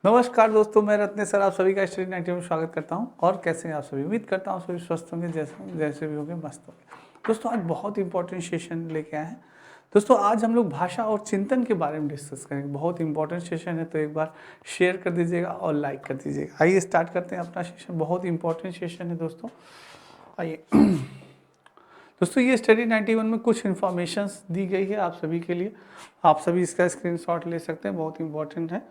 नमस्कार दोस्तों, मैं रत्ने सर आप सभी का स्टडी 90 में स्वागत करता हूं। और कैसे हैं आप सभी? उम्मीद करता हूं सभी स्वस्थ होंगे, जैसे भी होंगे मस्त होंगे। दोस्तों आज बहुत इंपॉर्टेंट सेशन लेके आए हैं। दोस्तों आज हम लोग भाषा और चिंतन के बारे में डिस्कस करेंगे। बहुत इंपॉर्टेंट सेशन है, तो एक बार शेयर कर दीजिएगा और लाइक कर दीजिएगा। आइए स्टार्ट करते हैं अपना सेशन। बहुत इंपॉर्टेंट सेशन है दोस्तों, आइए। दोस्तों ये स्टडी 91 में कुछ इन्फॉर्मेशन दी गई है आप सभी के लिए। आप सभी इसका स्क्रीनशॉट ले सकते हैं, बहुत इंपॉर्टेंट है।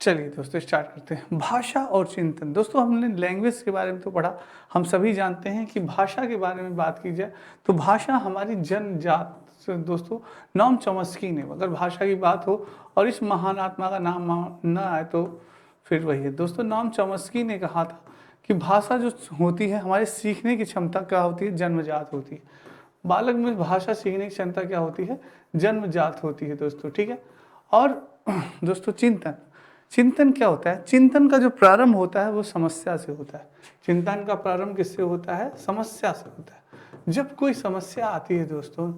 चलिए दोस्तों स्टार्ट करते हैं। भाषा और चिंतन। दोस्तों हमने लैंग्वेज के बारे में तो पढ़ा। हम सभी जानते हैं कि भाषा के बारे में बात की जाए तो भाषा हमारी जन्मजात से दोस्तों नॉम चॉम्स्की ने, अगर भाषा की बात हो और इस महान आत्मा का नाम न आए तो फिर वही है दोस्तों। नॉम चॉम्स्की ने कहा था कि भाषा जो होती है हमारे सीखने की क्षमता क्या होती है, जन्मजात होती है। बालक में भाषा सीखने की क्षमता क्या होती है, जन्मजात होती है दोस्तों, ठीक है। और दोस्तों चिंतन क्या होता है? चिंतन का जो प्रारंभ होता है वो समस्या से होता है। चिंतन का प्रारंभ किससे होता है? समस्या से होता है। जब कोई समस्या आती है दोस्तों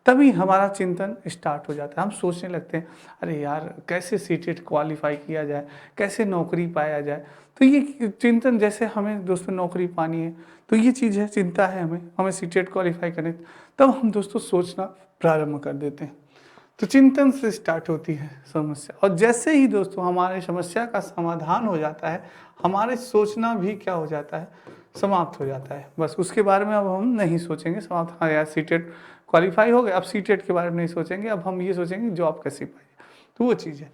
तभी हमारा चिंतन स्टार्ट हो जाता है। हम सोचने लगते हैं अरे यार कैसे सीटेट क्वालिफाई किया जाए, कैसे नौकरी पाया जाए। तो ये चिंतन, जैसे हमें दोस्तों नौकरी पानी है तो ये चीज़ है, चिंता है हमें सीटेट क्वालिफाई करनी, तब हम दोस्तों सोचना प्रारंभ कर देते हैं। तो चिंतन से स्टार्ट होती है समस्या, और जैसे ही दोस्तों हमारे समस्या का समाधान हो जाता है हमारे सोचना भी क्या हो जाता है, समाप्त हो जाता है। बस उसके बारे में अब हम नहीं सोचेंगे, समाप्त। हाँ यार सीटेट क्वालिफाई हो गए, अब सीटेट के बारे में नहीं सोचेंगे, अब हम ये सोचेंगे जॉब कैसे पाई। तो वो चीज़ है।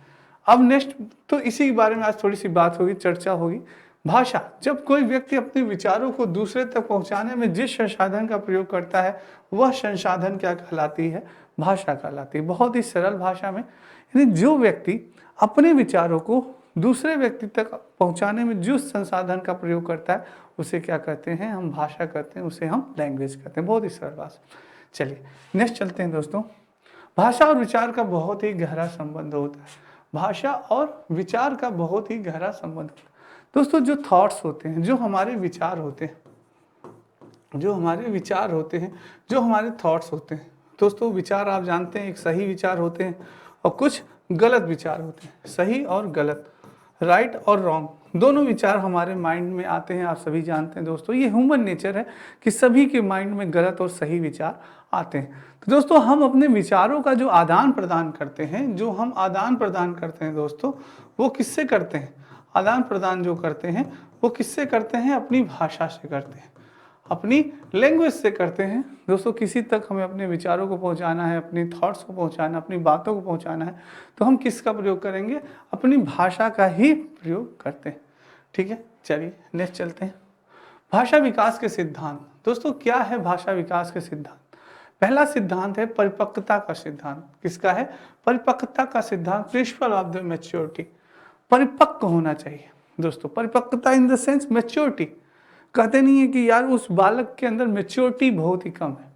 अब नेक्स्ट तो इसी के बारे में आज थोड़ी सी बात होगी, चर्चा होगी। भाषा, जब कोई व्यक्ति अपने विचारों को दूसरे तक पहुंचाने में जिस संसाधन का प्रयोग करता है वह संसाधन क्या कहलाती है? भाषा कहलाती है। बहुत ही सरल भाषा में, यानी जो व्यक्ति अपने विचारों को दूसरे व्यक्ति तक पहुंचाने में जिस संसाधन का प्रयोग करता है उसे क्या कहते हैं? हम भाषा कहते हैं, उसे हम लैंग्वेज कहते हैं। बहुत ही सरल भाषा। चलिए नेक्स्ट चलते हैं दोस्तों। भाषा और विचार का बहुत ही गहरा संबंध होता है। भाषा और विचार का बहुत ही गहरा संबंध होता है दोस्तों। जो थॉट्स होते हैं, जो हमारे विचार होते हैं, जो हमारे थॉट्स होते हैं दोस्तों। विचार आप जानते हैं, एक सही विचार होते हैं और कुछ गलत विचार होते हैं। सही और गलत, राइट और रॉन्ग, दोनों विचार हमारे माइंड में आते हैं। आप सभी जानते हैं दोस्तों, ये ह्यूमन नेचर है कि सभी के माइंड में गलत और सही विचार आते हैं। तो दोस्तों हम अपने विचारों का जो आदान प्रदान करते हैं, दोस्तों वो किससे करते हैं? आदान प्रदान जो करते हैं वो किससे करते हैं? अपनी भाषा से करते हैं, अपनी लैंग्वेज से करते हैं दोस्तों। किसी तक हमें अपने विचारों को पहुंचाना है, अपनी थॉट्स को पहुंचाना, अपनी बातों को पहुंचाना है, तो हम किसका प्रयोग करेंगे? अपनी भाषा का ही प्रयोग करते हैं, ठीक है। चलिए नेक्स्ट चलते हैं। भाषा विकास के सिद्धांत। दोस्तों क्या है भाषा विकास के सिद्धांत? पहला सिद्धांत है परिपक्वता का सिद्धांत। किसका है? परिपक्वता का सिद्धांत, प्रिंसिपल ऑफ द मैच्योरिटी। परिपक्व होना चाहिए दोस्तों। परिपक्वता इन द सेंस मैच्योरिटी। कहते नहीं है कि यार उस बालक के अंदर मैच्योरिटी बहुत ही कम है,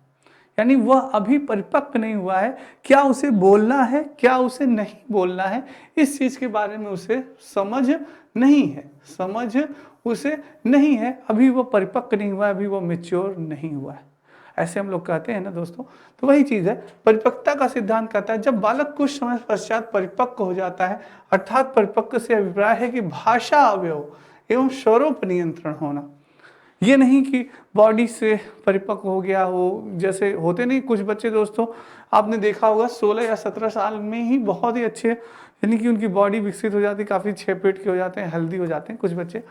यानी वह अभी परिपक्व नहीं हुआ है। क्या उसे बोलना है, क्या उसे नहीं बोलना है, इस चीज के बारे में उसे समझ नहीं है। अभी वो परिपक्व नहीं हुआ है, अभी वो मैच्योर नहीं हुआ है, ऐसे हम लोग कहते हैं ना दोस्तों। तो वही चीज है, परिपक्वता का सिद्धांत कहता है जब बालक कुछ समय पश्चात परिपक्व हो जाता है, अर्थात परिपक्व से अभिप्राय है कि भाषा अवयव एवं स्वरों पर नियंत्रण होना। ये नहीं कि बॉडी से परिपक्व हो गया हो, जैसे होते नहीं कुछ बच्चे दोस्तों, आपने देखा होगा 16 या 17 साल में ही बहुत ही अच्छे, यानी कि उनकी बॉडी विकसित हो जाती है, काफ़ी 6 फीट के हो जाते हैं, हेल्दी हो जाते हैं कुछ बच्चे।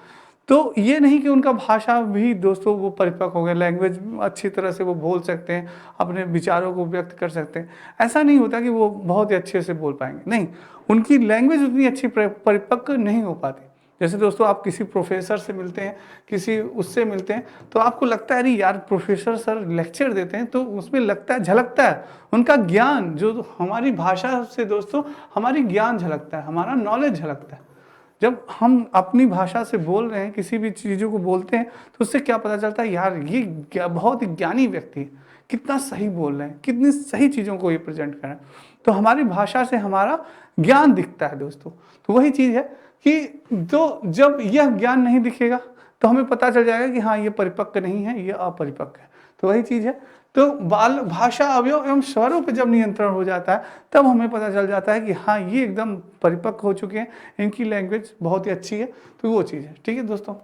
तो ये नहीं कि उनका भाषा भी दोस्तों वो परिपक्व हो गया, लैंग्वेज अच्छी तरह से वो बोल सकते हैं, अपने विचारों को व्यक्त कर सकते हैं। ऐसा नहीं होता कि वो बहुत ही अच्छे से बोल पाएंगे, नहीं, उनकी लैंग्वेज उतनी अच्छी परिपक्व नहीं हो पाती। जैसे दोस्तों आप किसी प्रोफेसर से मिलते हैं, किसी उससे मिलते हैं, तो आपको लगता है अरे यार प्रोफेसर सर लेक्चर देते हैं, तो उसमें लगता है, झलकता है उनका ज्ञान, जो हमारी भाषा से दोस्तों हमारी ज्ञान झलकता है, हमारा नॉलेज झलकता है। जब हम अपनी भाषा से बोल रहे हैं, किसी भी चीज़ों को बोलते हैं, तो उससे क्या पता चलता है, यार ये बहुत ही ज्ञानी व्यक्ति है, कितना सही बोल रहे हैं, कितनी सही चीज़ों को ये प्रेजेंट कर रहे हैं। तो हमारी भाषा से हमारा ज्ञान दिखता है दोस्तों। तो वही चीज़ है कि तो जब यह ज्ञान नहीं दिखेगा तो हमें पता चल जाएगा कि हाँ ये परिपक्व नहीं है, ये अपरिपक्व है। तो वही चीज़ है, तो बाल भाषा अवयव एवं स्वरों पे जब नियंत्रण हो जाता है तब हमें पता चल जाता है कि हाँ ये एकदम परिपक्व हो चुके हैं, इनकी लैंग्वेज बहुत ही अच्छी है। तो वो चीज़ है, ठीक है दोस्तों।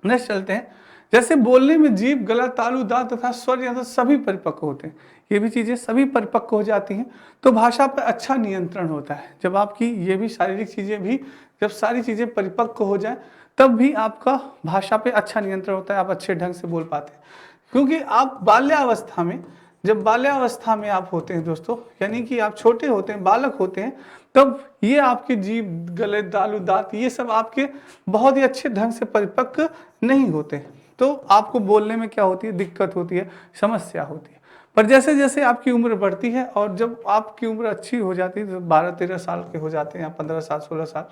नेक्स्ट चलते हैं, जैसे बोलने में जीभ, गला, तालु, दांत तथा स्वर यंत्र सभी परिपक्व होते हैं, ये भी चीज़ें सभी परिपक्व हो जाती हैं तो भाषा पर अच्छा नियंत्रण होता है। जब आपकी ये भी शारीरिक चीज़ें भी जब सारी चीज़ें परिपक्व हो जाए तब भी आपका भाषा पे अच्छा नियंत्रण होता है, आप अच्छे ढंग से बोल पाते हैं। क्योंकि आप बाल्यावस्था में, जब बाल्यावस्था में आप होते हैं दोस्तों, यानी कि आप छोटे होते हैं, बालक होते हैं, तब ये आपके जीभ, गले, तालु, दांत ये सब आपके बहुत ही अच्छे ढंग से परिपक्व नहीं होते, तो आपको बोलने में क्या होती है, दिक्कत होती है, समस्या होती है। पर जैसे जैसे आपकी उम्र बढ़ती है और जब आपकी उम्र अच्छी हो जाती है, तो 12-13 साल के हो जाते हैं या 15 साल 16 साल,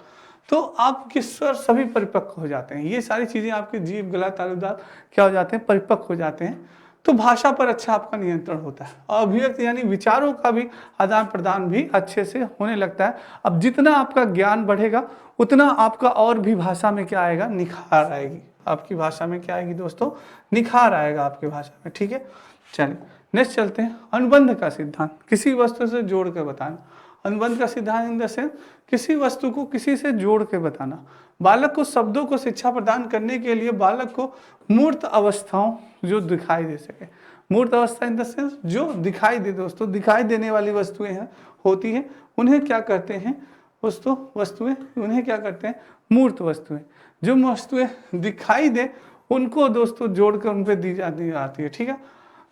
तो आपके स्वर सभी परिपक्व हो जाते हैं। ये सारी चीज़ें आपके जीभ, गला, तालु, दांत क्या हो जाते हैं, परिपक्व हो जाते हैं। तो भाषा पर अच्छा आपका नियंत्रण होता है और अभिव्यक्ति यानी विचारों का भी आदान प्रदान भी अच्छे से होने लगता है। अब जितना आपका ज्ञान बढ़ेगा उतना आपका और भी भाषा में क्या आएगा, निखार आएगी। आपकी भाषा में क्या आएगी दोस्तों, निखार आएगा आपकी भाषा में, ठीक है। चलिए नेक्स्ट चलते हैं, अनुबंध का सिद्धांत, किसी वस्तु से जोड़ कर बताना। अनुबंध का सिद्धांत इन द सेंस किसी वस्तु को किसी से जोड़ के बताना। बालक को शब्दों को शिक्षा प्रदान करने के लिए बालक को मूर्त अवस्थाओं जो दिखाई दे सके, मूर्त अवस्था इन द सेंस जो दिखाई दे दोस्तों, दिखाई देने वाली वस्तुएं हैं होती हैं, उन्हें क्या करते हैं वस्तुएं उन्हें क्या करते हैं, मूर्त वस्तुएं। जो वस्तुएं दिखाई दे उनको दोस्तों जोड़कर उन पर दी जाती है, ठीक है,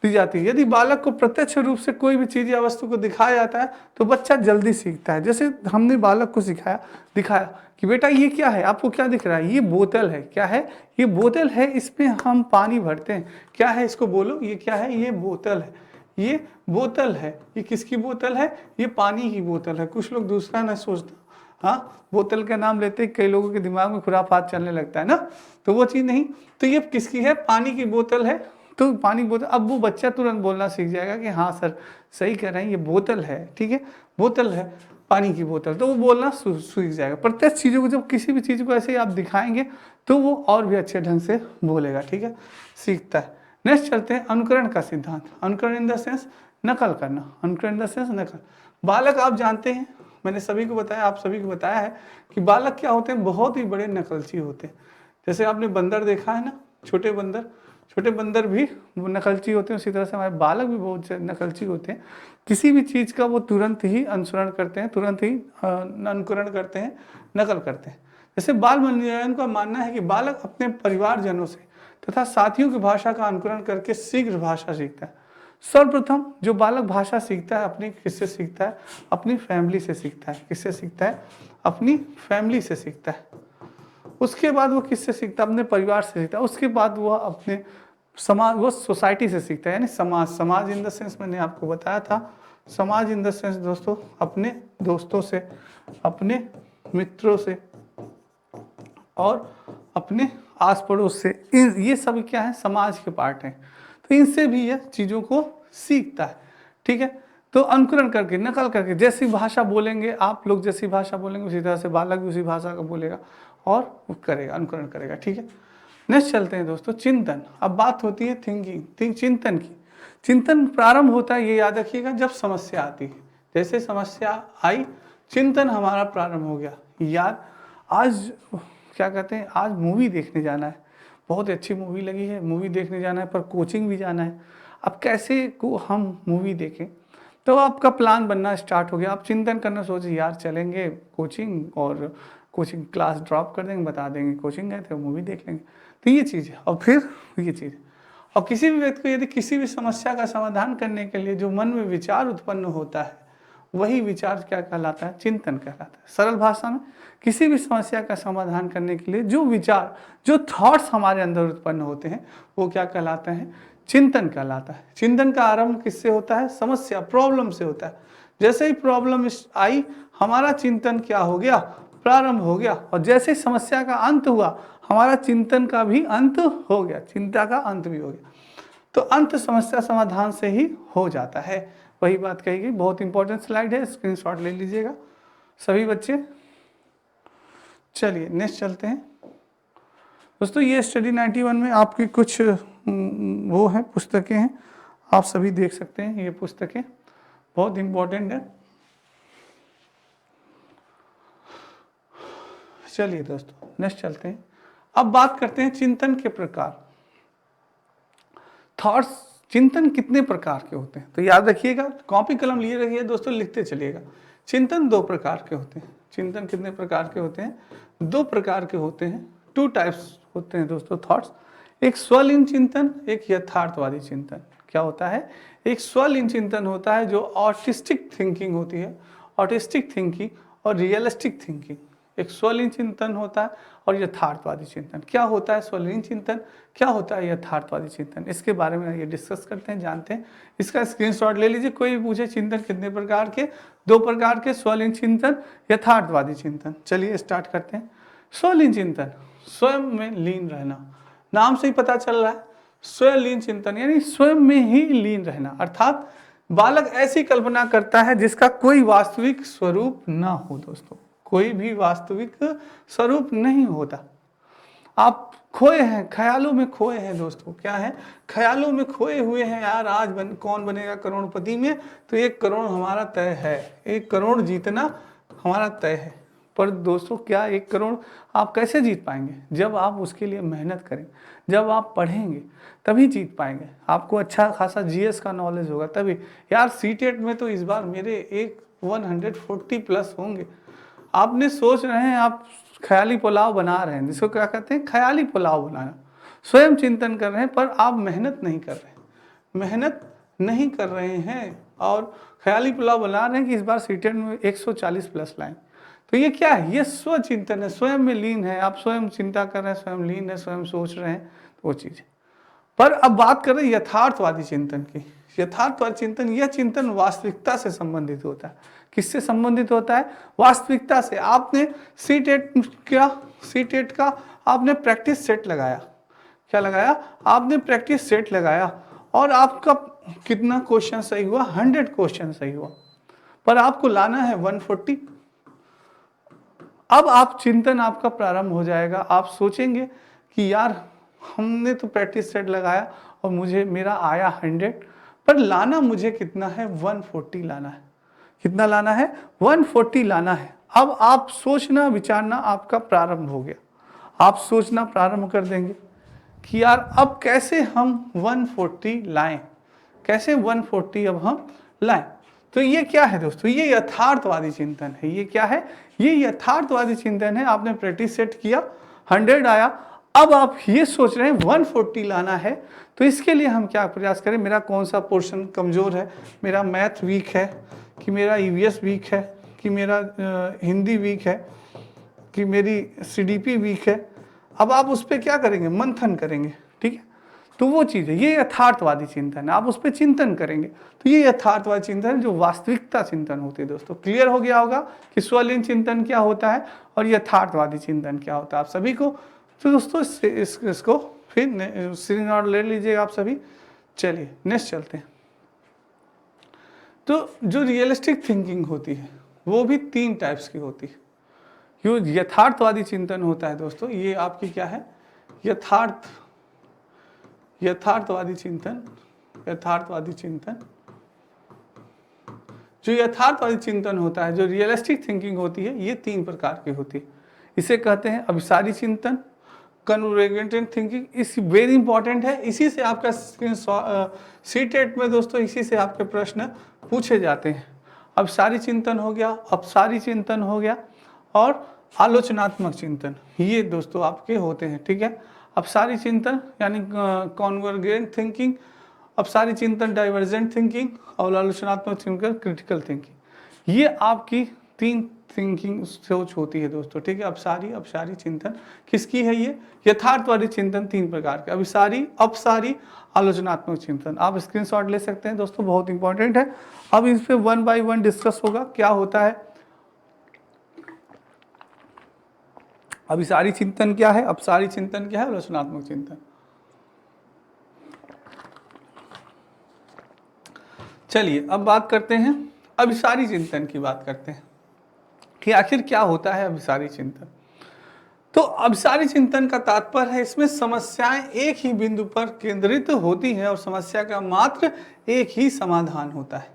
दी जाती है। यदि बालक को प्रत्यक्ष रूप से कोई भी चीज़ या वस्तु को दिखाया जाता है तो बच्चा जल्दी सीखता है। जैसे हमने बालक को दिखाया कि बेटा ये क्या है, आपको क्या दिख रहा है, ये बोतल है। क्या है, ये बोतल है, इसमें हम पानी भरते हैं। क्या है, इसको बोलो, ये क्या है, ये बोतल है, ये बोतल है। ये किसकी बोतल है, ये पानी की बोतल है। कुछ लोग दूसरा ना सोचता, हाँ बोतल का नाम लेते कई लोगों के दिमाग में खुराफात चलने लगता है ना, तो वो चीज़ नहीं। तो ये किसकी है, पानी की बोतल है। तो पानी बोतल, अब वो बच्चा तुरंत बोलना सीख जाएगा कि हाँ सर सही कह रहे हैं, ये बोतल है, ठीक है, बोतल है, पानी की बोतल, तो वो बोलना सीख जाएगा। प्रत्येक चीज़ों को जब किसी भी चीज़ को ऐसे ही आप दिखाएंगे तो वो और भी अच्छे ढंग से बोलेगा, ठीक है, सीखता है। नेक्स्ट चलते हैं, अनुकरण का सिद्धांत। अनुकरण इन द सेंस नकल करना, अनुकरण इन द सेंस नकल। बालक आप जानते हैं, मैंने सभी को बताया, आप सभी को बताया है कि बालक क्या होते हैं, बहुत ही बड़े नकलची होते हैं। जैसे आपने बंदर देखा है ना, छोटे बंदर भी नकलची होते हैं, उसी तरह से हमारे बालक भी बहुत नकलची होते हैं। किसी भी चीज़ का वो तुरंत ही अनुसरण करते हैं, तुरंत ही अनुकरण करते हैं, नकल करते हैं। जैसे बाल मनोरंजन का मानना है कि बालक अपने परिवारजनों से तथा साथियों की भाषा का अनुकरण करके शीघ्र भाषा सीखता है। सर्वप्रथम जो बालक भाषा सीखता है अपनी किससे सीखता है, अपनी फैमिली से सीखता है। किससे सीखता है, अपनी फैमिली से सीखता है। उसके बाद वो किससे सीखता है, अपने परिवार से सीखता है। उसके बाद वो अपने समाज, वो सोसाइटी से सीखता है, यानी समाज इन द सेंस मैंने आपको बताया था, समाज इन द सेंस दोस्तों अपने दोस्तों से, अपने मित्रों से और अपने आस पड़ोस से। ये सब क्या है, समाज के पार्ट हैं, तो इनसे भी ये चीज़ों को सीखता है, ठीक है। तो अनुकरण करके, नकल करके, जैसी भाषा बोलेंगे आप लोग, जैसी भाषा बोलेंगे उसी तरह से बालक भी उसी भाषा का बोलेगा और करेगा, अनुकरण करेगा, ठीक है। नेक्स्ट चलते हैं दोस्तों, चिंतन। अब बात होती है चिंतन की। चिंतन प्रारंभ होता है, ये याद रखिएगा, जब समस्या आती है। जैसे समस्या आई, चिंतन हमारा प्रारंभ हो गया। यार आज क्या कहते हैं, आज मूवी देखने जाना है, बहुत अच्छी मूवी लगी है, मूवी देखने जाना है, पर कोचिंग भी जाना है। अब कैसे को हम मूवी देखें, तो आपका प्लान बनना स्टार्ट हो गया। आप चिंतन करना सोचे, यार चलेंगे कोचिंग और कोचिंग क्लास ड्रॉप कर देंगे, बता देंगे कोचिंग गए थे, मूवी देख लेंगे। तो ये चीज़ है। और फिर ये चीज़, और किसी भी व्यक्ति को यदि किसी भी समस्या का समाधान करने के लिए जो मन में विचार उत्पन्न होता है, वही विचार क्या कहलाता है, चिंतन कहलाता है। सरल भाषा में, किसी भी समस्या का समाधान करने के लिए जो विचार, जो थॉट्स हमारे अंदर उत्पन्न होते हैं, वो क्या कहलाते हैं, चिंतन कहलाता है। चिंतन का आरंभ किससे होता है, समस्या, प्रॉब्लम से होता है। जैसे ही प्रॉब्लम आई, हमारा चिंतन क्या हो गया, प्रारंभ हो गया, और जैसे समस्या का अंत हुआ, हमारा चिंतन का भी अंत हो गया, चिंता का अंत भी हो गया। तो अंत समस्या समाधान से ही हो जाता है। वही बात कही गई, बहुत इंपॉर्टेंट स्लाइड है, स्क्रीनशॉट ले लीजिएगा सभी बच्चे। चलिए नेक्स्ट चलते हैं दोस्तों। ये स्टडी 91 में आपकी कुछ वो हैं, पुस्तकें हैं, आप सभी देख सकते हैं, ये पुस्तकें बहुत इंपॉर्टेंट है। चलिए दोस्तों नेक्स्ट चलते हैं। अब बात करते हैं चिंतन के प्रकार। थॉट्स, चिंतन कितने प्रकार के होते हैं? तो याद रखिएगा, कॉपी कलम लिए रखिए दोस्तों, लिखते चलिएगा। चिंतन 2 प्रकार के होते हैं। चिंतन कितने प्रकार के होते हैं? 2 प्रकार के होते हैं। 2 टाइप्स होते हैं दोस्तों थॉट्स। एक स्वलीन चिंतन, एक यथार्थवादी चिंतन। क्या होता है? एक स्वलीन चिंतन होता है जो ऑर्टिस्टिक थिंकिंग होती है, ऑर्टिस्टिक थिंकिंग और रियलिस्टिक थिंकिंग। एक स्वलीन चिंतन होता है और यथार्थवादी चिंतन। क्या होता है स्वलीन चिंतन, क्या होता है यथार्थवादी चिंतन, इसके बारे में ये डिस्कस करते हैं, जानते हैं। इसका स्क्रीनशॉट ले लीजिए। कोई भी पूछे चिंतन कितने प्रकार के? 2 प्रकार के, स्वलीन चिंतन, यथार्थवादी चिंतन। चलिए स्टार्ट करते हैं। स्वलीन चिंतन, स्वयं में लीन रहना। नाम से ही पता चल रहा है, स्वलीन चिंतन यानी स्वयं में ही लीन रहना। अर्थात बालक ऐसी कल्पना करता है जिसका कोई वास्तविक स्वरूप ना हो दोस्तों, कोई भी वास्तविक स्वरूप नहीं होता। आप खोए हैं, ख्यालों में खोए हैं दोस्तों। क्या है? ख्यालों में खोए हुए हैं। यार आज कौन बनेगा करोड़पति में, तो 1 करोड़ हमारा तय है, 1 करोड़ जीतना हमारा तय है। पर दोस्तों क्या 1 करोड़ आप कैसे जीत पाएंगे? जब आप उसके लिए मेहनत करें, जब आप पढ़ेंगे तभी जीत पाएंगे। आपको अच्छा खासा जीएस का नॉलेज होगा तभी। यार सीटेट में तो इस बार मेरे 140 प्लस होंगे। आपने सोच रहे हैं, आप ख्याली पुलाव बना रहे हैं, जिसको क्या कहते हैं? ख्याली पुलाव बनाना। स्वयं चिंतन कर रहे हैं पर आप मेहनत नहीं कर रहे हैं, मेहनत नहीं कर रहे हैं और ख्याली पुलाव बना रहे हैं कि इस बार सीटेट में 140 प्लस लाएं। तो ये क्या है? ये स्व चिंतन है, स्वयं में लीन है। आप स्वयं चिंता कर रहे हैं, स्वयं लीन है, स्वयं सोच रहे हैं, तो वो चीज़ है। पर अब बात कर रहे हैं यथार्थवादी चिंतन की। यथार्थवादी चिंतन, यह चिंतन वास्तविकता से संबंधित होता है। किससे संबंधित होता है? वास्तविकता से। आपने सीटेट का आपने प्रैक्टिस सेट लगाया। क्या लगाया? आपने प्रैक्टिस सेट लगाया और आपका कितना क्वेश्चन सही हुआ? 100 क्वेश्चन सही हुआ, पर आपको लाना है 140। अब आप चिंतन आपका प्रारंभ हो जाएगा। आप सोचेंगे कि यार हमने तो प्रैक्टिस सेट लगाया और मेरा आया 100, पर लाना मुझे कितना है? 140 लाना है। कितना लाना है? 140 लाना है। अब आप सोचना विचारना आपका प्रारंभ हो गया। आप सोचना प्रारंभ कर देंगे कि यार अब कैसे हम 140 लाएं, कैसे 140 अब हम लाएं। तो ये क्या है दोस्तों? ये यथार्थवादी चिंतन है। ये क्या है? ये यथार्थवादी चिंतन है। आपने प्रैक्टिस सेट किया, 100 आया, अब आप ये सोच रहे हैं 140 लाना है। तो इसके लिए हम क्या प्रयास करें? मेरा कौन सा पोर्शन कमज़ोर है? मेरा मैथ वीक है, कि मेरा ईवीएस वीक है, कि मेरा हिंदी वीक है, कि मेरी सीडीपी वीक है। अब आप उस पर क्या करेंगे? मंथन करेंगे। ठीक है, तो वो चीज़ है, ये यथार्थवादी चिंतन है। आप उस पर चिंतन करेंगे, तो ये यथार्थवादी चिंतन है जो वास्तविकता चिंतन होती है दोस्तों। क्लियर हो गया होगा कि स्वलीन चिंतन क्या होता है और यथार्थवादी चिंतन क्या होता है आप सभी को। तो दोस्तों इसको फिर स्क्रीनशॉट ले लीजिएगा आप सभी। चलिए नेक्स्ट चलते हैं। तो जो रियलिस्टिक थिंकिंग होती है वो भी 3 टाइप्स की होती है। जो यथार्थवादी चिंतन होता है दोस्तों, ये आपकी क्या है? यथार्थवादी चिंतन। यथार्थवादी चिंतन, जो यथार्थवादी चिंतन होता है, जो रियलिस्टिक थिंकिंग होती है, ये 3 प्रकार की होती है। इसे कहते हैं अभिसारी चिंतन, कन्वर्जेंट थिंकिंग। इस वेरी इंपॉर्टेंट है। इसी से आपका सीटेट में दोस्तों, इसी से आपके प्रश्न पूछे जाते हैं। अभिसारी चिंतन हो गया, अपसारी चिंतन हो गया और आलोचनात्मक चिंतन, ये दोस्तों आपके होते हैं। ठीक है, अपसारी चिंतन यानी कॉन्वर्जेंट थिंकिंग, अपसारी चिंतन डाइवर्जेंट थिंकिंग और आलोचनात्मक चिंतन क्रिटिकल थिंकिंग। ये आपकी 3 थिंकिंग सोच होती है दोस्तों। ठीक है, अपसारी चिंतन किसकी है? ये यथार्थवादी चिंतन 3 प्रकार के, अभिसारी, अपसारी, आलोचनात्मक चिंतन। आप स्क्रीनशॉट ले सकते हैं दोस्तों, बहुत इंपॉर्टेंट है। अब इस पे 1 बाय 1 डिस्कस होगा। क्या होता है अभिसारी चिंतन, क्या है अपसारी चिंतन, क्या है आलोचनात्मक चिंतन। चलिए अब बात करते हैं अभिसारी चिंतन की। बात करते हैं कि आखिर क्या होता है अभिसारी चिंतन। तो अभिसारी चिंतन का तात्पर्य है इसमें समस्याएं एक ही बिंदु पर केंद्रित होती हैं और समस्या का मात्र एक ही समाधान होता है।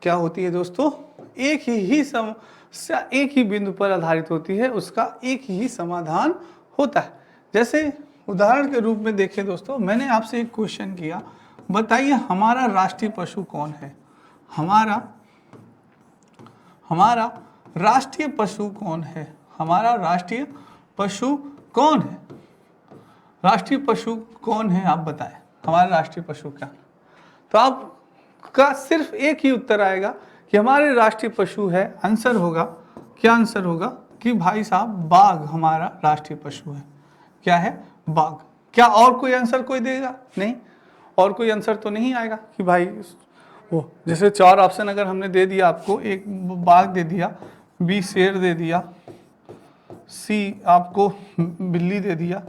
क्या होती है दोस्तों? एक ही समस्या एक ही बिंदु पर आधारित होती है, उसका एक ही समाधान होता है। जैसे उदाहरण के रूप में देखें दोस्तों, मैंने आपसे एक क्वेश्चन किया, बताइए हमारा राष्ट्रीय पशु कौन है? हमारा राष्ट्रीय पशु कौन है? हमारा राष्ट्रीय पशु कौन है? राष्ट्रीय पशु कौन है आप बताएं, हमारा राष्ट्रीय पशु क्या? तो आपका सिर्फ एक ही उत्तर आएगा कि हमारे राष्ट्रीय पशु है। आंसर होगा, क्या आंसर होगा कि भाई साहब बाघ हमारा राष्ट्रीय पशु है। क्या है? बाघ। क्या और कोई आंसर कोई देगा? नहीं, और कोई आंसर तो नहीं आएगा कि भाई वो जैसे 4 ऑप्शन अगर हमने दे दिया आपको, एक बाघ दे दिया, बी शेर दे दिया, सी आपको बिल्ली दे दिया,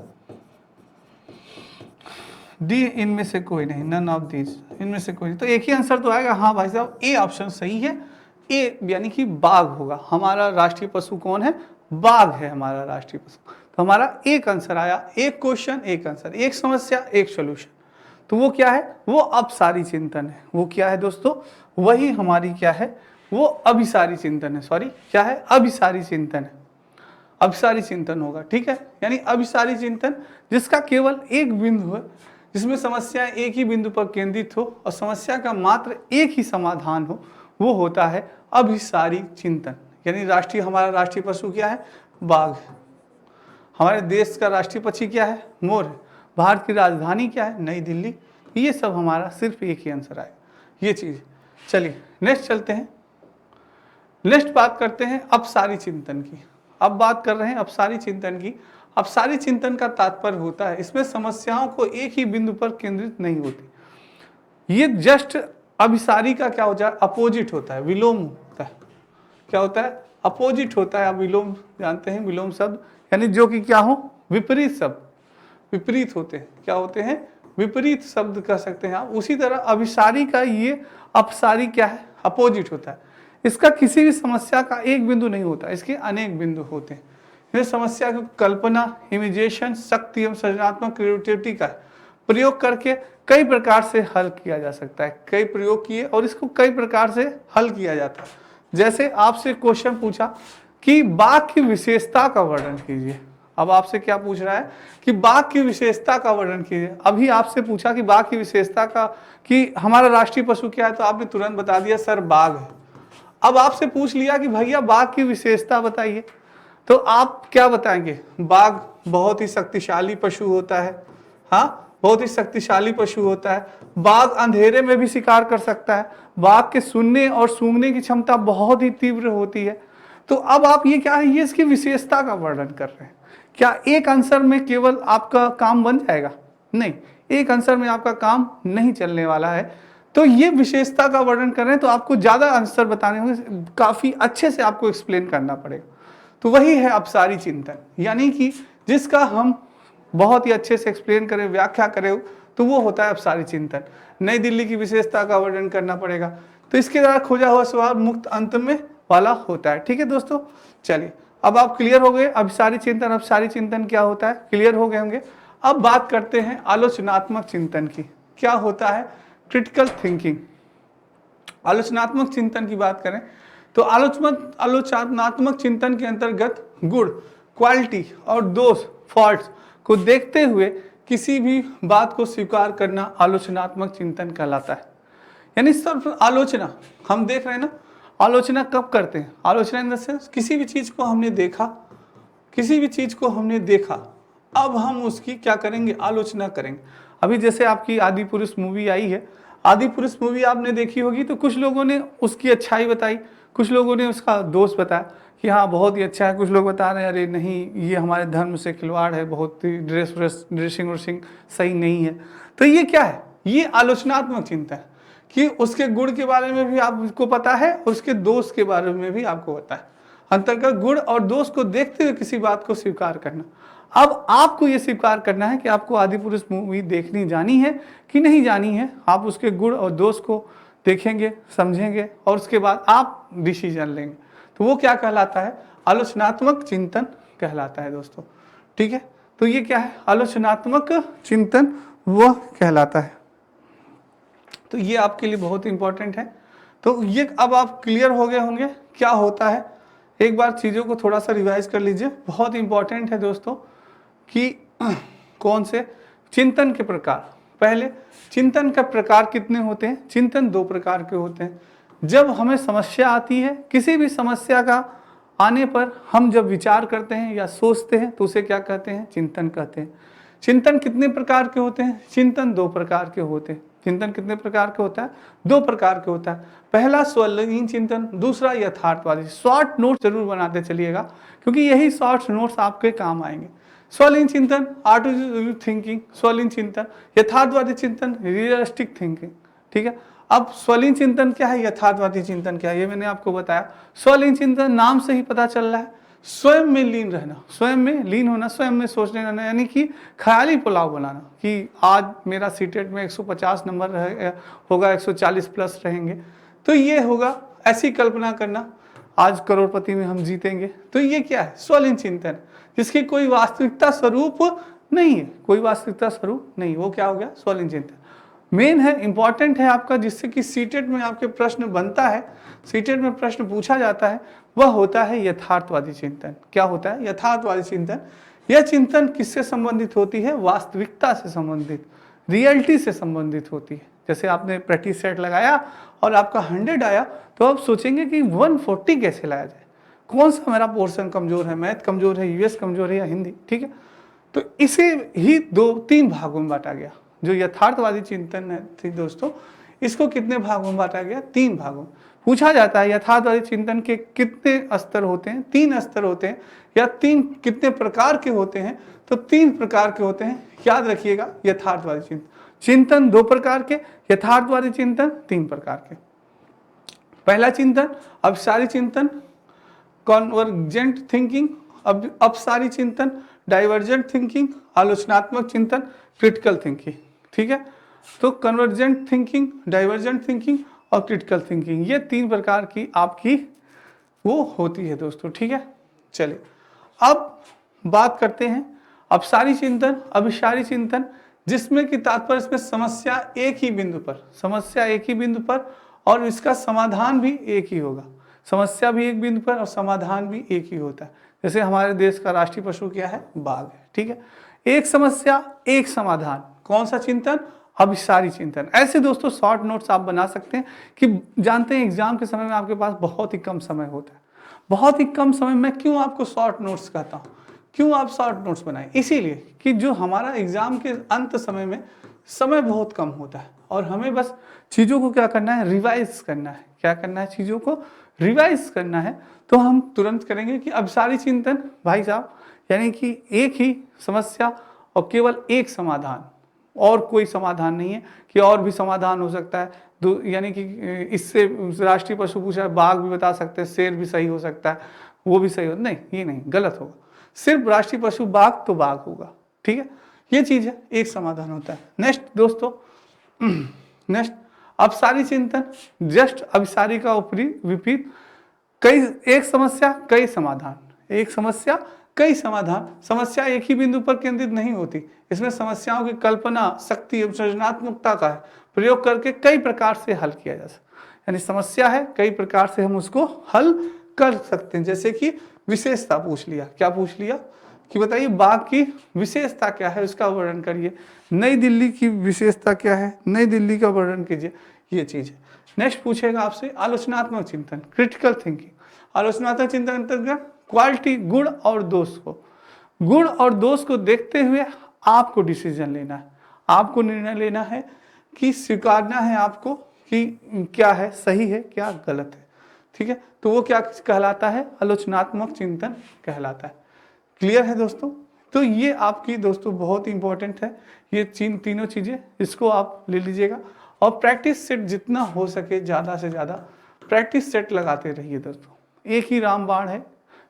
डी इनमें से कोई नहीं, नन ऑफ दीज, इनमें से कोई नहीं, तो एक ही आंसर तो आएगा। हाँ भाई साहब, ए ऑप्शन सही है, ए यानी कि बाघ होगा। हमारा राष्ट्रीय पशु कौन है? बाघ है हमारा राष्ट्रीय पशु। तो हमारा एक आंसर आया, एक क्वेश्चन एक आंसर, एक समस्या एक सोल्यूशन। तो वो क्या है? वो अपसारी चिंतन है। वो क्या है दोस्तों? वही हमारी क्या है? वो अभिसारी चिंतन है। सॉरी, क्या है? अभिसारी चिंतन है। अभिसारी चिंतन होगा, ठीक है। यानी अभिसारी चिंतन जिसका केवल एक बिंदु है, जिसमें समस्या एक ही बिंदु पर केंद्रित हो और समस्या का मात्र एक ही समाधान हो, वो होता है अभिसारी चिंतन। यानी हमारा राष्ट्रीय पशु क्या है? बाघ है। हमारे देश का राष्ट्रीय पक्षी क्या है? मोर है। भारत की राजधानी क्या है? नई दिल्ली। ये सब हमारा सिर्फ एक ही आंसर आएगा, ये चीज। चलिए नेक्स्ट चलते हैं। नेक्स्ट बात करते हैं अपसारी चिंतन की। अब बात कर रहे हैं अपसारी चिंतन की। अपसारी चिंतन का तात्पर्य होता है इसमें समस्याओं को एक ही बिंदु पर केंद्रित नहीं होती। ये जस्ट अभिसारी का क्या हो जाए? अपोजिट होता है, विलोम होता है। क्या होता है? अपोजिट होता है। आप विलोम जानते हैं, विलोम शब्द यानी जो कि क्या हो? विपरीत शब्द, विपरीत होते हैं। क्या होते हैं? विपरीत शब्द कह सकते हैं आप। उसी तरह अभिसारी का ये अपसारी क्या है? अपोजिट होता है। इसका किसी भी समस्या का एक बिंदु नहीं होता, इसके अनेक बिंदु होते हैं। यह समस्या की कल्पना, इमेजिनेशन, शक्ति एवं सृजनात्मक क्रिएटिविटी का प्रयोग करके कई प्रकार से हल किया जा सकता है। कई प्रयोग किए और इसको कई प्रकार से हल किया जाता है। जैसे आपसे क्वेश्चन पूछा कि बाघ की विशेषता का वर्णन कीजिए। अब आपसे क्या पूछ रहा है कि बाघ की विशेषता का वर्णन कीजिए। अभी आपसे पूछा कि बाघ की विशेषता का, कि हमारा राष्ट्रीय पशु क्या है, तो आपने तुरंत बता दिया सर बाघ है। अब आपसे पूछ लिया कि भैया बाघ की विशेषता बताइए, तो आप क्या बताएंगे? बाघ बहुत ही शक्तिशाली पशु होता है। हाँ, बहुत ही शक्तिशाली पशु होता है। बाघ अंधेरे में भी शिकार कर सकता है। बाघ के सुनने और सूंघने की क्षमता बहुत ही तीव्र होती है। तो अब आप ये क्या है? ये इसकी विशेषता का वर्णन कर रहे हैं। क्या एक आंसर में केवल आपका काम बन जाएगा? नहीं, एक आंसर में आपका काम नहीं चलने वाला है। तो ये विशेषता का वर्णन कर रहे हैं, तो आपको ज्यादा आंसर बताने होंगे, काफी अच्छे से आपको एक्सप्लेन करना पड़ेगा। तो वही है अपसारी चिंतन, यानी कि जिसका हम बहुत ही अच्छे से एक्सप्लेन करें, व्याख्या करें, तो वो होता है अपसारी चिंतन। नई दिल्ली की विशेषता का वर्णन करना पड़ेगा, तो इसके द्वारा खोजा हुआ सवाल मुक्त अंत में वाला होता है। ठीक है दोस्तों, चलिए अब आप क्लियर हो गए अभिसारी चिंतन, अपसारी चिंतन क्या होता है, क्लियर हो गए होंगे। अब बात करते हैं आलोचनात्मक चिंतन की। क्या होता है? Critical thinking. आलोचनात्मक चिंतन की बात करें तो आलोचनात्मक चिंतन के अंतर्गत गुण, क्वालिटी और दोष, फॉल्ट्स को देखते हुए किसी भी बात को स्वीकार करना आलोचनात्मक चिंतन कहलाता है। यानी सिर्फ आलोचना हम देख रहे हैं ना, आलोचना कब करते हैं? आलोचना इन द सेंस किसी भी चीज को हमने देखा, किसी भी चीज को हमने देखा, अब हम उसकी क्या करेंगे? आलोचना करेंगे। अभी जैसे आपकी आदि पुरुष मूवी आई है, आदि पुरुष मूवी आपने देखी होगी, तो कुछ लोगों ने उसकी अच्छाई बताई, कुछ लोगों ने उसका दोष बताया कि हाँ बहुत ही अच्छा है, कुछ लोग बता रहे हैं अरे नहीं ये हमारे धर्म से खिलवाड़ है, बहुत ही ड्रेसिंग सही नहीं है। तो ये क्या है? ये आलोचनात्मक चिंतन है कि उसके गुण के बारे में भी आपको पता है और उसके दोष के बारे में भी आपको पता है। अंतर्गत गुण और दोष को देखते हुए किसी बात को स्वीकार करना। अब आपको यह स्वीकार करना है कि आपको आदि पुरुष मूवी देखनी जानी है कि नहीं जानी है। आप उसके गुण और दोष को देखेंगे, समझेंगे और उसके बाद आप डिसीजन लेंगे। तो वो क्या कहलाता है? आलोचनात्मक चिंतन कहलाता है दोस्तों। ठीक है, तो ये क्या है, आलोचनात्मक चिंतन वह कहलाता है। तो ये आपके लिए बहुत इंपॉर्टेंट है। तो ये अब आप क्लियर हो गए होंगे क्या होता है। एक बार चीज़ों को थोड़ा सा रिवाइज कर लीजिए, बहुत इंपॉर्टेंट है दोस्तों कि कौन से चिंतन के प्रकार। पहले चिंतन का प्रकार कितने होते हैं, चिंतन 2 प्रकार के होते हैं। जब हमें समस्या आती है, किसी भी समस्या का आने पर हम जब विचार करते हैं या सोचते हैं तो उसे क्या कहते हैं, चिंतन कहते हैं। चिंतन कितने प्रकार के होते हैं, चिंतन 2 प्रकार के होते हैं। चिंतन कितने प्रकार के होता है, 2 प्रकार के होता है। पहला स्वलीन चिंतन, दूसरा यथार्थवादी। शॉर्ट नोट जरूर बनाते चलिएगा क्योंकि यही शॉर्ट नोट्स आपके काम आएंगे। स्वलीन चिंतन आर्टिफिशियल थिंकिंग, स्वलीन चिंतन यथार्थवादी चिंतन रियलिस्टिक थिंकिंग। ठीक है, अब स्वलीन चिंतन क्या है, यथार्थवादी चिंतन क्या है, ये मैंने आपको बताया। स्वलीन चिंतन नाम से ही पता चल रहा है, स्वयं में लीन रहना, स्वयं में लीन होना, स्वयं में सोचने रहना, यानी कि ख्याली पुलाव बनाना कि आज मेरा सीटेट में 150 नंबर होगा, 140 प्लस रहेंगे, तो ये होगा, ऐसी कल्पना करना आज करोड़पति में हम जीतेंगे। तो ये क्या है, स्वलीन चिंतन, जिसकी कोई वास्तविकता स्वरूप नहीं है, कोई वास्तविकता स्वरूप नहीं, वो क्या हो गया, स्वलीन चिंतन। मेन है, इंपॉर्टेंट है आपका, जिससे कि सीटेट में आपके प्रश्न बनता है, सीटेट में प्रश्न पूछा जाता है, वह होता है यथार्थवादी चिंतन। क्या होता है, यथार्थवादी चिंतन। यह चिंतन किससे संबंधित होती है, वास्तविकता से संबंधित, रियलिटी से संबंधित होती है। जैसे आपने प्रैक्टिस सेट लगाया और आपका 100 आया तो आप सोचेंगे कि 140 कैसे लाया जाए, कौन सा मेरा पोर्शन कमजोर है, मैथ कमजोर है, यूएस कमजोर है या हिंदी। ठीक है, तो इसे ही 2-3 भागों में बांटा गया। जो यथार्थवादी चिंतन है थी दोस्तों, इसको कितने भागों में बांटा गया, 3 भागों। पूछा जाता है यथार्थवादी चिंतन के कितने स्तर होते हैं, 3 स्तर होते हैं, या 3 कितने प्रकार के होते हैं, तो 3 प्रकार के होते हैं। याद रखिएगा, यथार्थवादी चिंतन, चिंतन 2 प्रकार के, यथार्थवादी चिंतन 3 प्रकार के। पहला चिंतन अपसारी चिंतन, कॉन्वर्जेंट थिंकिंग, अपसारी चिंतन, डाइवर्जेंट थिंकिंग, आलोचनात्मक चिंतन, क्रिटिकल थिंकिंग। ठीक है, तो कन्वर्जेंट थिंकिंग, डाइवर्जेंट थिंकिंग और क्रिटिकल थिंकिंग, ये 3 प्रकार की आपकी वो होती है दोस्तों। ठीक है, चलिए अब बात करते हैं अपसारी चिंतन, अभिसारी चिंतन, जिसमें कि तात्पर्य इसमें समस्या एक ही बिंदु पर, समस्या एक ही बिंदु पर और इसका समाधान भी एक ही होगा। समस्या भी एक बिंदु पर और समाधान भी एक ही होता है। जैसे हमारे देश का राष्ट्रीय पशु क्या है, बाघ है। ठीक है, एक समस्या एक समाधान, कौन सा चिंतन, अभिसारी चिंतन। ऐसे दोस्तों शॉर्ट नोट्स आप बना सकते हैं कि जानते हैं एग्जाम के समय में आपके पास बहुत ही कम समय होता है, बहुत ही कम समय में। क्यों आपको शॉर्ट नोट्स कहता हूँ, क्यों आप शॉर्ट नोट्स बनाएं, इसीलिए कि जो हमारा एग्जाम के अंत समय में समय बहुत कम होता है और हमें बस चीज़ों को क्या करना है, रिवाइज करना है। क्या करना है, चीज़ों को रिवाइज करना है। तो हम तुरंत करेंगे कि अभिसारी चिंतन भाई साहब, यानी कि एक ही समस्या और केवल एक समाधान, और कोई समाधान नहीं है कि और भी समाधान हो सकता है। यानी कि इससे राष्ट्रीय पशु पूछा, बाघ भी बता सकते हैं, शेर भी सही हो सकता है, वो भी सही हो, नहीं, ये नहीं, गलत होगा। सिर्फ राष्ट्रीय पशु बाघ तो बाघ होगा। ठीक है, ये चीज है, एक समाधान होता है। नेक्स्ट दोस्तों, नेक्स्ट अपसारी चिंतन, जस्ट अभिसारी का विपरीत, कई, एक समस्या कई समाधान, एक समस्या कई समाधान। समस्या एक ही बिंदु पर केंद्रित नहीं होती, इसमें समस्याओं की कल्पना शक्ति एवं सृजनात्मकता का प्रयोग करके कई प्रकार से हल किया जा सकता है। यानी समस्या है, कई प्रकार से हम उसको हल कर सकते हैं। जैसे कि विशेषता पूछ लिया, क्या पूछ लिया कि बताइए बाघ की विशेषता क्या है, उसका वर्णन करिए। नई दिल्ली की विशेषता क्या है, नई दिल्ली का वर्णन कीजिए, ये चीज है। नेक्स्ट पूछेगा आपसे आलोचनात्मक चिंतन, क्रिटिकल थिंकिंग। आलोचनात्मक चिंतन अंतर्गत क्वालिटी, गुण और दोष को देखते हुए आपको डिसीजन लेना है, आपको निर्णय लेना है कि स्वीकारना है आपको कि क्या है सही है, क्या गलत है। ठीक है, तो वो क्या कहलाता है, आलोचनात्मक चिंतन कहलाता है। क्लियर है दोस्तों, तो ये आपकी दोस्तों बहुत इंपॉर्टेंट है, ये तीनों चीजें, इसको आप ले लीजिएगा। और प्रैक्टिस सेट जितना हो सके ज़्यादा से ज़्यादा प्रैक्टिस सेट लगाते रहिए दोस्तों। एक ही रामबाण है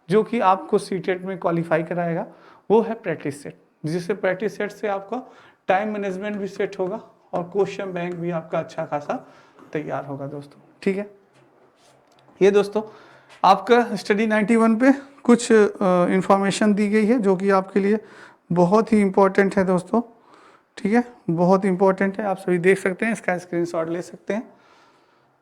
जो कि आपको सीटेट में क्वालिफाई कराएगा, वो है प्रैक्टिस सेट, जिससे प्रैक्टिस सेट से आपका टाइम मैनेजमेंट भी सेट होगा और क्वेश्चन बैंक भी आपका अच्छा खासा तैयार होगा दोस्तों। ठीक है, ये दोस्तों आपका स्टडी 91 पे कुछ इंफॉर्मेशन दी गई है जो कि आपके लिए बहुत ही इम्पोर्टेंट है दोस्तों, ठीक है, बहुत इंपॉर्टेंट है, आप सभी देख सकते हैं, इसका स्क्रीनशॉट ले सकते हैं।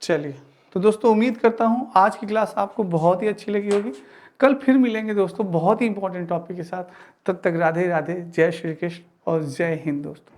चलिए, तो दोस्तों उम्मीद करता हूँ आज की क्लास आपको बहुत ही अच्छी लगी होगी। कल फिर मिलेंगे दोस्तों बहुत ही इंपॉर्टेंट टॉपिक के साथ। तब तक राधे राधे, जय श्री कृष्ण और जय हिंद दोस्तों।